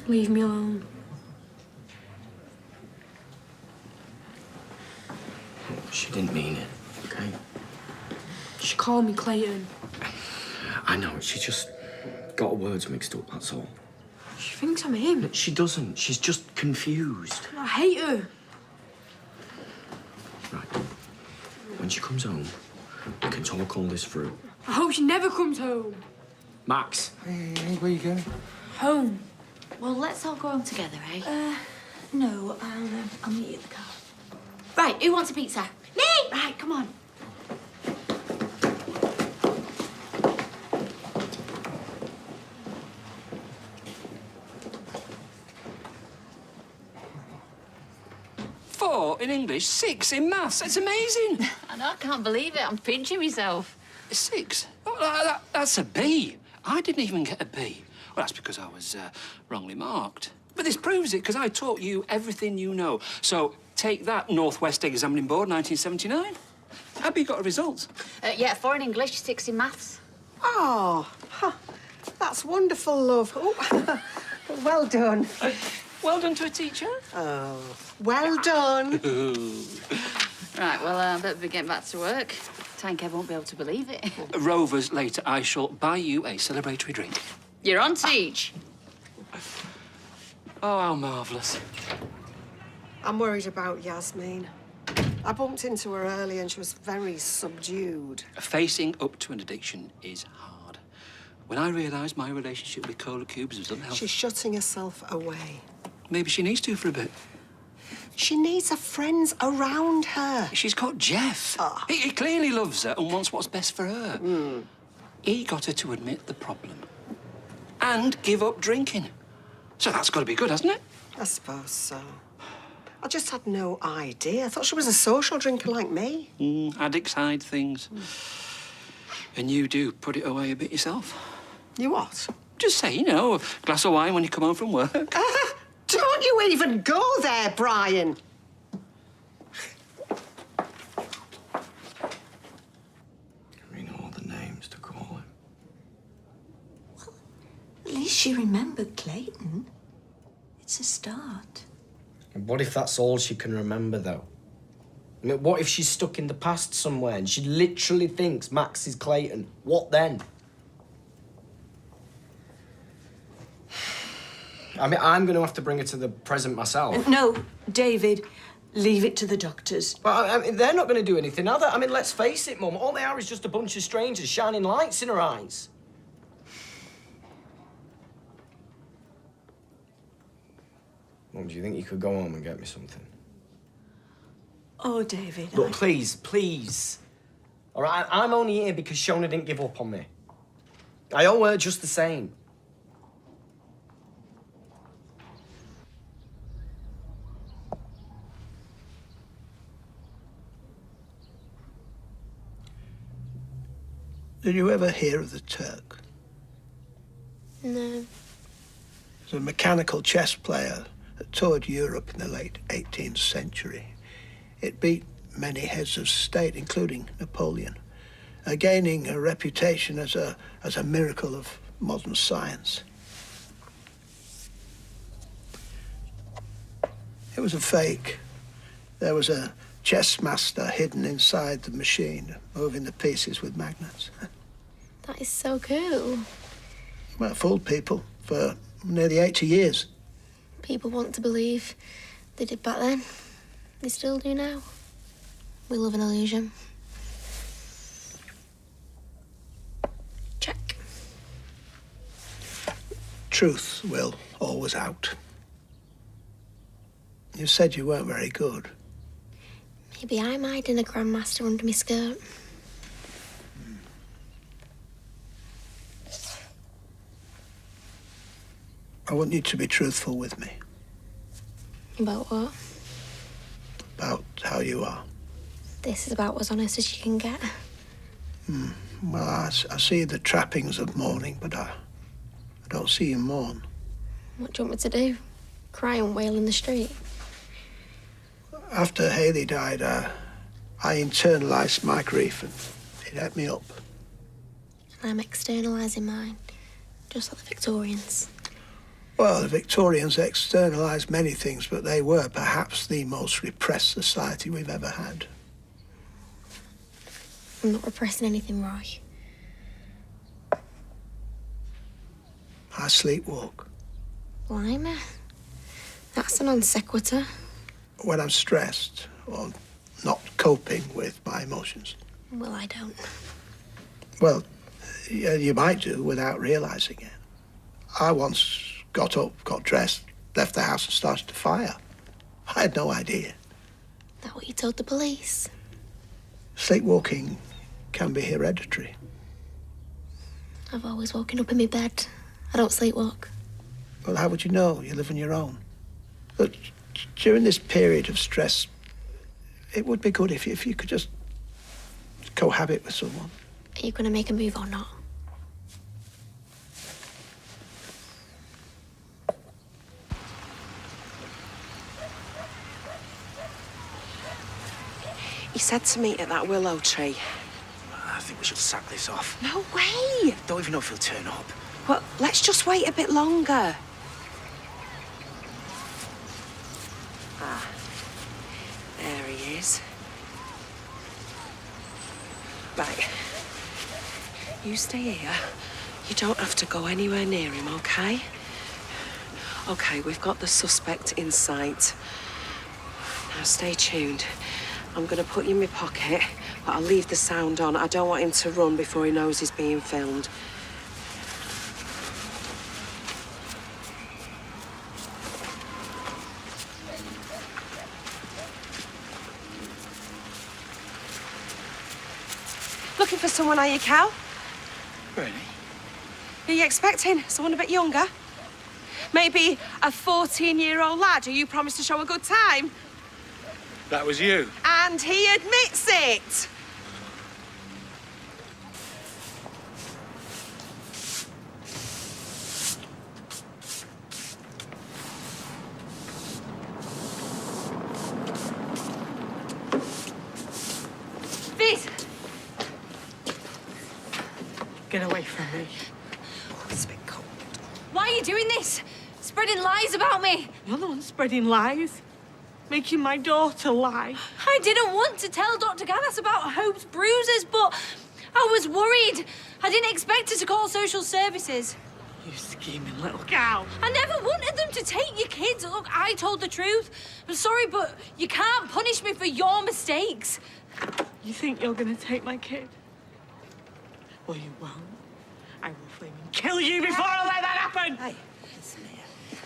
Leave me alone. She didn't mean it, okay? She called me Clayton. I know, she just got her words mixed up, that's all. She thinks I'm him. She doesn't. She's just confused. I hate her. Right. When she comes home, we can talk all this through. I hope she never comes home. Max. Hey, where you going? Home. Well, let's all go home together, eh? No, I'll meet you at the car. Right, who wants a pizza? Me! Right, come on. Four in English, 6 in maths. That's amazing. I know, I can't believe it. I'm pinching myself. 6? Oh, that's a B. I didn't even get a B. Well, that's because I was wrongly marked. But this proves it, because I taught you everything you know. So take that, Northwest Examining Board, 1979. Abby got a result. Yeah, 4 in English, 6 in maths. Oh, that's wonderful, love. Oh, well done. Well done to a teacher. Oh, well done. Right, well, I better be getting back to work. Tank Kev won't be able to believe it. Rovers, later I shall buy you a celebratory drink. You're on, Teach. Oh, how marvellous. I'm worried about Yasmin. I bumped into her early and she was very subdued. Facing up to an addiction is hard. When I realised my relationship with Cola Cubes was unhealthy... She's shutting herself away. Maybe she needs to for a bit. She needs her friends around her. She's got Jeff. Oh. He clearly loves her and wants what's best for her. He got her to admit the problem and give up drinking. So that's got to be good, hasn't it? I suppose so. I just had no idea. I thought she was a social drinker like me. Addicts hide things. And you do put it away a bit yourself. You what? Just say, you know, a glass of wine when you come home from work. Don't you even go there, Brian. We know all the names to call him. At least she remembered Clayton. It's a start. And what if that's all she can remember, though? I mean, what if she's stuck in the past somewhere and she literally thinks Max is Clayton? What then? I mean, I'm going to have to bring her to the present myself. No, David, leave it to the doctors. Well, I mean, they're not going to do anything, are they? I mean, let's face it, Mum. All they are is just a bunch of strangers shining lights in her eyes. Mum, do you think you could go home and get me something? Oh, David, Look, please, please. All right, I'm only here because Shona didn't give up on me. I owe her just the same. Did you ever hear of the Turk? No. He was a mechanical chess player that toured Europe in the late 18th century. It beat many heads of state, including Napoleon, gaining a reputation as a miracle of modern science. It was a fake. There was a chess master hidden inside the machine, moving the pieces with magnets. That is so cool. Well, it fooled people for nearly 80 years. People want to believe they did back then. They still do now. We love an illusion. Check. Truth will always out. You said you weren't very good. Maybe I'm hiding a grandmaster under my skirt. I want you to be truthful with me About what? about how you are. This is about as honest as you can get. Well, I see the trappings of mourning, but I don't see you mourn. What do you want me to do? Cry and wail in the street? After Haley died, I internalised my grief and it ate me up. And I'm externalising mine, just like the Victorians. Well, the Victorians externalised many things, but they were perhaps the most repressed society we've ever had. I'm not repressing anything, Roy. I sleepwalk. Blimey. That's a non sequitur. When I'm stressed or not coping with my emotions. Well, I don't. Well, yeah, you might do without realising it. I once got up, got dressed, left the house and started a fire. I had no idea. That what you told the police? Sleepwalking can be hereditary. I've always woken up in my bed. I don't sleepwalk. Well, how would you know? You live on your own. But during this period of stress, it would be good if you could just cohabit with someone. Are you going to make a move or not? He said to meet at that willow tree. I think we should sack this off. No way! Don't even know if he'll turn up. Well, let's just wait a bit longer. Ah, there he is. Right. You stay here. You don't have to go anywhere near him, OK? OK, we've got the suspect in sight. Now, stay tuned. I'm going to put you in my pocket, but I'll leave the sound on. I don't want him to run before he knows he's being filmed. Looking for someone, are you, Cal? Really? Who are you expecting? Someone a bit younger? Maybe a 14-year-old lad who you promised to show a good time? That was you? And he admits it! Viz! Get away from me. Oh, it's a bit cold. Why are you doing this? Spreading lies about me. You're the one spreading lies. Making my daughter lie. I didn't want to tell Dr. Gaddis about Hope's bruises, but I was worried. I didn't expect her to call social services. You scheming little cow. I never wanted them to take your kids. Look, I told the truth. I'm sorry, but you can't punish me for your mistakes. You think you're gonna take my kid? Well, you won't. I will flaming kill you before I let that happen! Hey, listen here.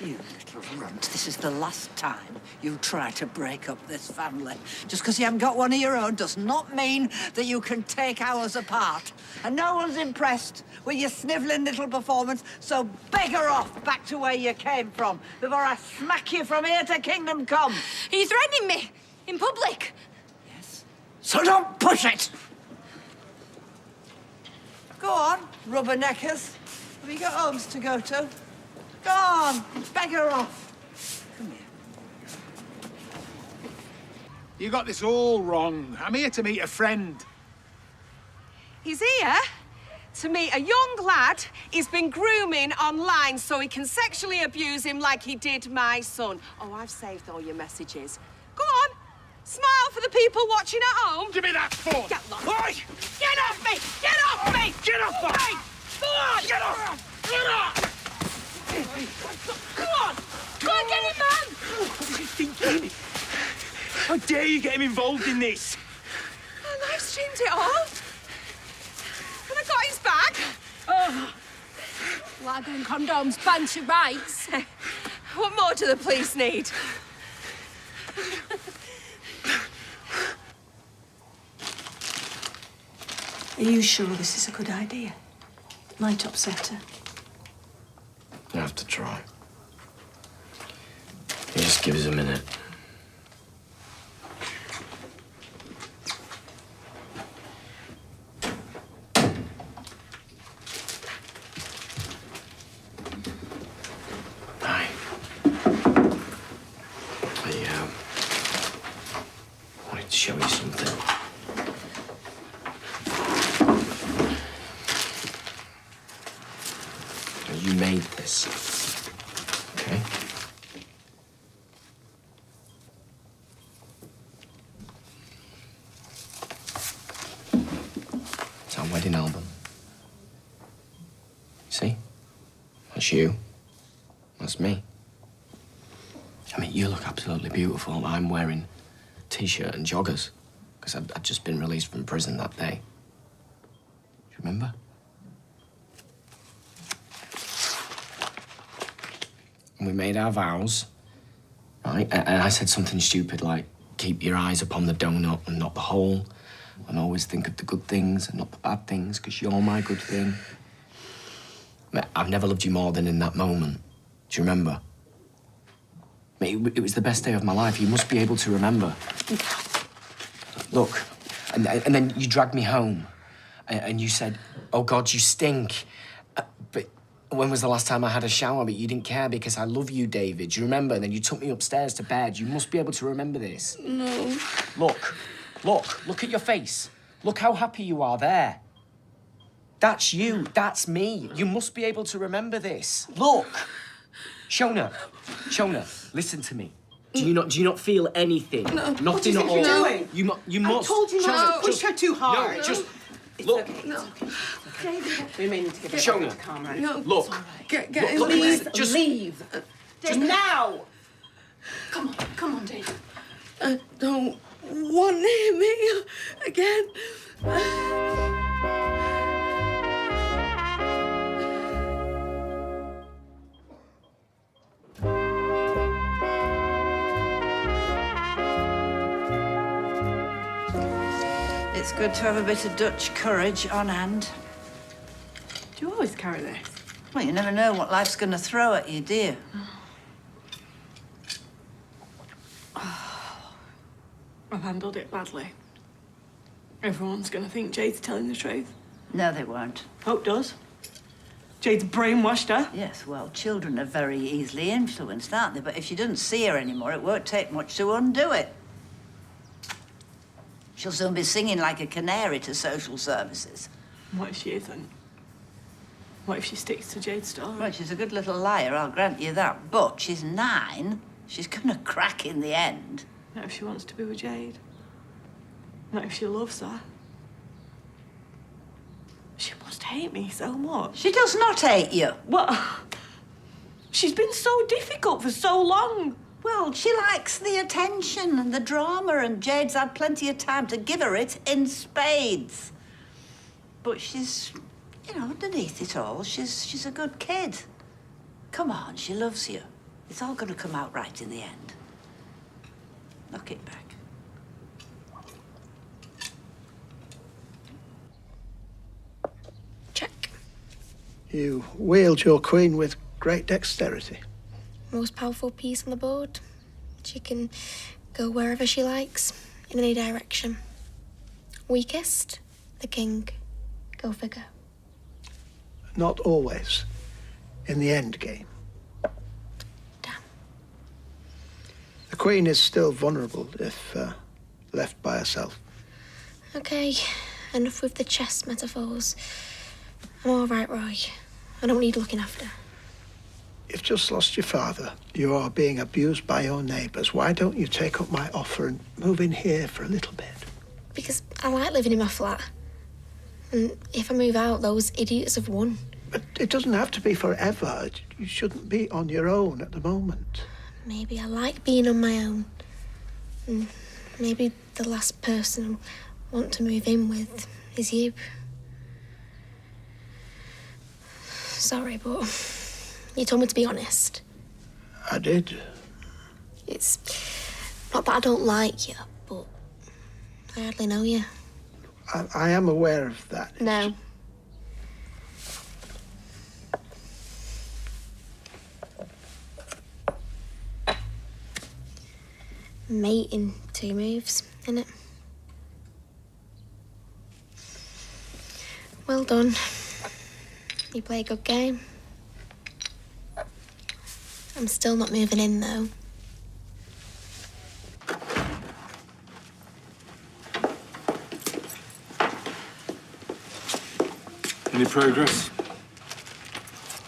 You little runt. This is the last time you try to break up this family. Just because you haven't got one of your own does not mean that you can take ours apart. And no one's impressed with your snivelling little performance, so beggar off back to where you came from before I smack you from here to kingdom come. Are you threatening me? In public? Yes. So don't push it! Go on, rubberneckers. Have you got homes to go to? Go on, beggar off. Come here. You got this all wrong. I'm here to meet a friend. He's here to meet a young lad he's been grooming online so he can sexually abuse him like he did my son. Oh, I've saved all your messages. Go on, smile for the people watching at home. Give me that phone! Get lost. Oi! Get off me! Get off me! Get off me! Go on! Get off! Get off! Go on! Go on, get him, man! What is he thinking? How dare you get him involved in this? I live streamed it all. And I got his back. Oh. Lager and condoms, bunch of rights. What more do the police need? Are you sure this is a good idea? It might upset her. You have to try. You just give us a minute. Hi. I wanted to show you something. You made this. wedding album. See? That's you. That's me. I mean, you look absolutely beautiful. I'm wearing a T-shirt and joggers because I'd just been released from prison that day. Do you remember? And we made our vows, right? And I said something stupid like, keep your eyes upon the donut and not the hole, and always think of the good things and not the bad things, because you're my good thing. I've never loved you more than in that moment. Do you remember? It was the best day of my life. You must be able to remember. Look, and then you dragged me home, and you said, oh, God, you stink. But when was the last time I had a shower? But you didn't care because I love you, David. Do you remember? And then you took me upstairs to bed. You must be able to remember this. No. Look at your face. Look how happy you are there. That's you. That's me. You must be able to remember this. Look. Shona, listen to me. Do you not feel anything? No. Nothing What do you at think all. you're doing? You must. I told you not to push her too hard. No, just It's look. okay. No. David. We may need to give her Shona, a calm, right? no, look. It's all right. Get Look, him. look, Please just leave. Just now. Come on, David. I don't want to hear me again. It's good to have a bit of Dutch courage on hand. Do you always carry this? Well, you never know what life's going to throw at you, do you? I've handled it badly. Everyone's going to think Jade's telling the truth. No, they won't. Hope does. Jade's brainwashed her. Yes, well, children are very easily influenced, aren't they? But if she doesn't see her anymore, it won't take much to undo it. She'll soon be singing like a canary to social services. What if she isn't? What if she sticks to Jade's story? Well, she's a good little liar, I'll grant you that. But she's 9. She's gonna crack in the end. Not if she wants to be with Jade. Not if she loves her. She must hate me so much. She does not hate you. What? She's been so difficult for so long. Well, she likes the attention and the drama, and Jade's had plenty of time to give her it in spades. But she's, underneath it all, she's a good kid. Come on, she loves you. It's all gonna come out right in the end. Knock it back. Check. You wield your queen with great dexterity. Most powerful piece on the board. She can go wherever she likes, in any direction. Weakest, the king. Go figure. Not always. In the end game. Damn. The queen is still vulnerable if left by herself. Okay, enough with the chess metaphors. I'm all right, Roy. I don't need looking after. You've just lost your father. You are being abused by your neighbours. Why don't you take up my offer and move in here for a little bit? Because I like living in my flat. And if I move out, those idiots have won. But it doesn't have to be forever. You shouldn't be on your own at the moment. Maybe I like being on my own. And maybe the last person I want to move in with is you. Sorry, but you told me to be honest. I did. It's not that I don't like you, but I hardly know you. I am aware of that. No. Mate in 2 moves, innit? Well done. You play a good game. I'm still not moving in, though. Any progress?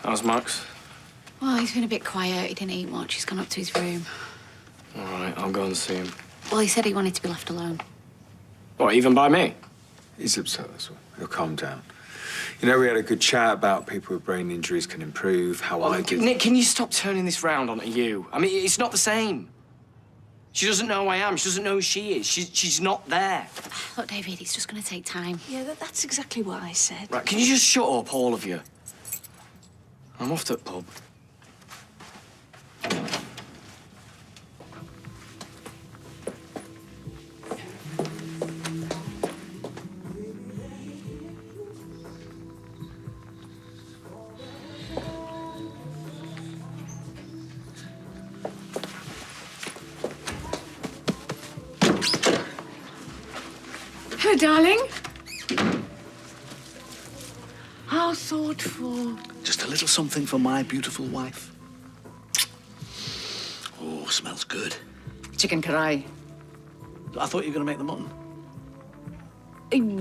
How's Max? Well, he's been a bit quiet. He didn't eat much. He's gone up to his room. All right, I'll go and see him. Well, he said he wanted to be left alone. What, even by me? He's upset, that's all. He'll calm down. You know, we had a good chat about people with brain injuries can improve, how I did... Nick, can you stop turning this round onto you? I mean, it's not the same. She doesn't know who I am. She doesn't know who she is. She's not there. Look, David, it's just going to take time. Yeah, that's exactly what I said. Right, can you just shut up, all of you? I'm off to the pub. Hello, darling. How thoughtful. Just a little something for my beautiful wife. Oh, smells good. Chicken karai. I thought you were going to make the mutton.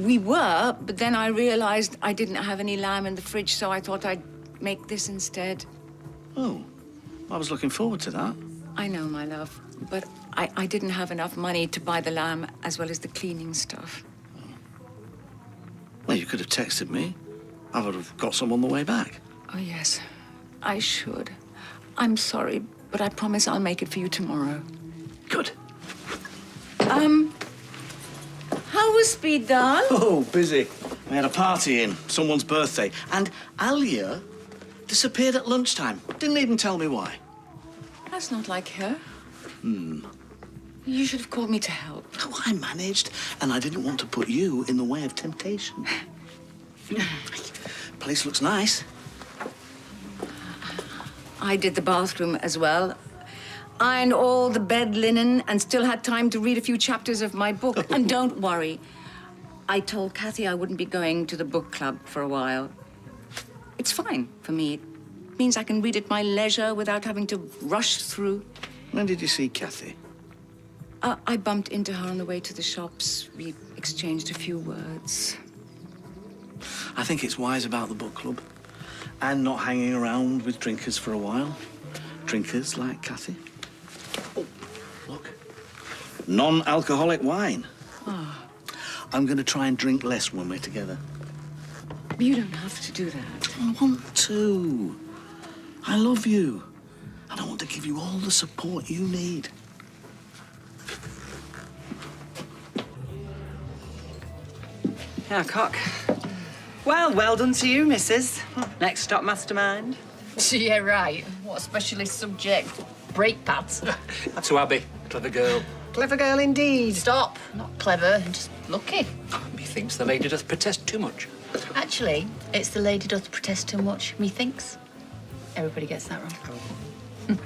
We were, but then I realized I didn't have any lamb in the fridge, so I thought I'd make this instead. Oh, I was looking forward to that. I know, my love, but I didn't have enough money to buy the lamb as well as the cleaning stuff. Well, you could have texted me. I would have got some on the way back. Oh, yes, I should. I'm sorry, but I promise I'll make it for you tomorrow. Good. How was Speed, Dawn? Oh, busy. We had a party in someone's birthday, and Alia disappeared at lunchtime. Didn't even tell me why. That's not like her. You should have called me to help. Oh, I managed, and I didn't want to put you in the way of temptation. Place looks nice. I did the bathroom as well. Ironed all the bed linen and still had time to read a few chapters of my book. And don't worry, I told Kathy I wouldn't be going to the book club for a while. It's fine for me. It means I can read at my leisure without having to rush through. When did you see Kathy? I bumped into her on the way to the shops. We exchanged a few words. I think it's wise about the book club and not hanging around with drinkers for a while. Drinkers like Kathy. Oh, look. Non-alcoholic wine. Ah, I'm going to try and drink less when we're together. you don't have to do that. I want to. I love you. And I want to give you all the support you need. Now, Cock. Well done to you, missus. Next stop, mastermind. Yeah, right. What a specialist subject. Brake pads. That's who Abby. Clever girl. Clever girl indeed. Stop. Not clever, just lucky. Methinks the lady doth protest too much. Actually, it's the lady doth protest too much, methinks. Everybody gets that wrong.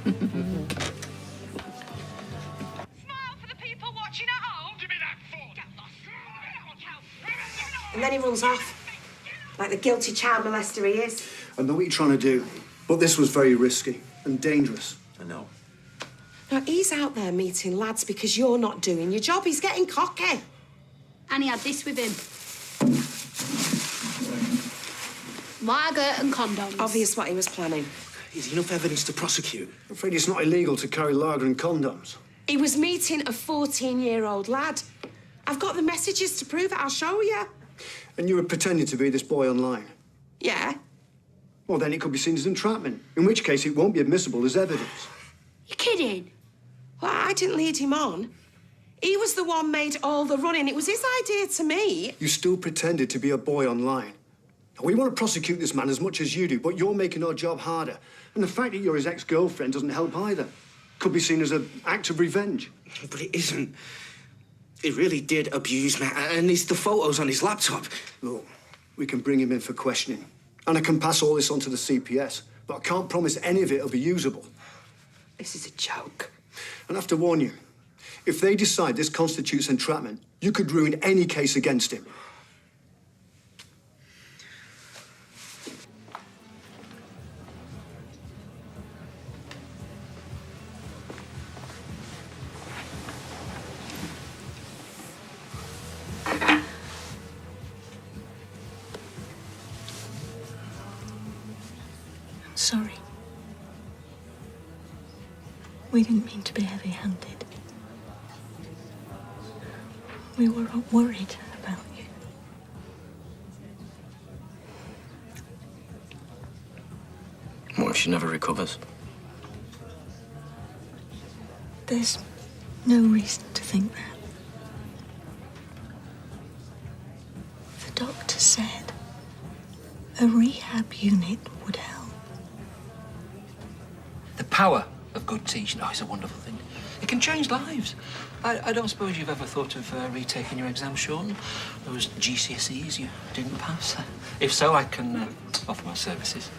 And then he runs off. Like the guilty child molester he is. I know what you're trying to do, but this was very risky and dangerous. I know. Now, he's out there meeting lads because you're not doing your job. He's getting cocky. And he had this with him. Lager and condoms. Obvious what he was planning. Is enough evidence to prosecute? I'm afraid it's not illegal to carry lager and condoms. He was meeting a 14-year-old lad. I've got the messages to prove it. I'll show you. And you were pretending to be this boy online? Yeah. Well, then it could be seen as entrapment, in which case it won't be admissible as evidence. You're kidding? Well, I didn't lead him on. He was the one made all the running. It was his idea to me. You still pretended to be a boy online. Now, we want to prosecute this man as much as you do, but you're making our job harder. And the fact that you're his ex-girlfriend doesn't help either. Could be seen as an act of revenge. But it isn't. He really did abuse me, and there's the photos on his laptop. Look, we can bring him in for questioning. And I can pass all this on to the CPS, but I can't promise any of it will be usable. This is a joke. And I have to warn you, if they decide this constitutes entrapment, you could ruin any case against him. Sorry. We didn't mean to be heavy-handed. We were all worried about you. she never recovers. There's no reason to think that. The doctor said a rehab unit would help. The power of good teaching, oh, it's a wonderful thing. It can change lives. I don't suppose you've ever thought of retaking your exams, Sean? Those GCSEs you didn't pass? If so, I can offer my services.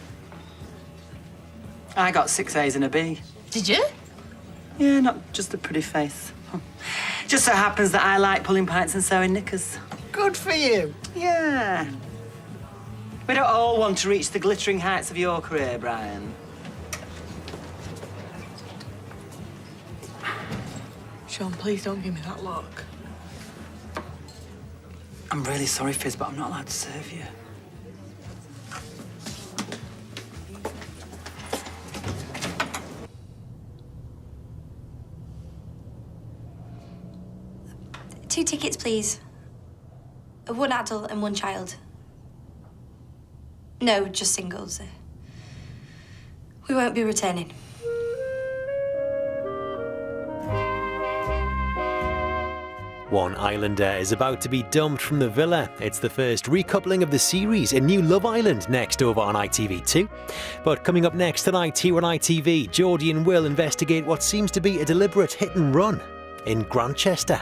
I got 6 A's and a B. Did you? Yeah, not just a pretty face. Just so happens that I like pulling pints and sewing knickers. Good for you. Yeah. We don't all want to reach the glittering heights of your career, Brian. Sean, please don't give me that look. I'm really sorry, Fizz, but I'm not allowed to serve you. Two tickets, please. One adult and one child. No, just singles. We won't be returning. One Islander is about to be dumped from the villa. It's the first recoupling of the series, a new Love Island next over on ITV2. But coming up next tonight here on ITV, Geordie and Will investigate what seems to be a deliberate hit and run in Grantchester.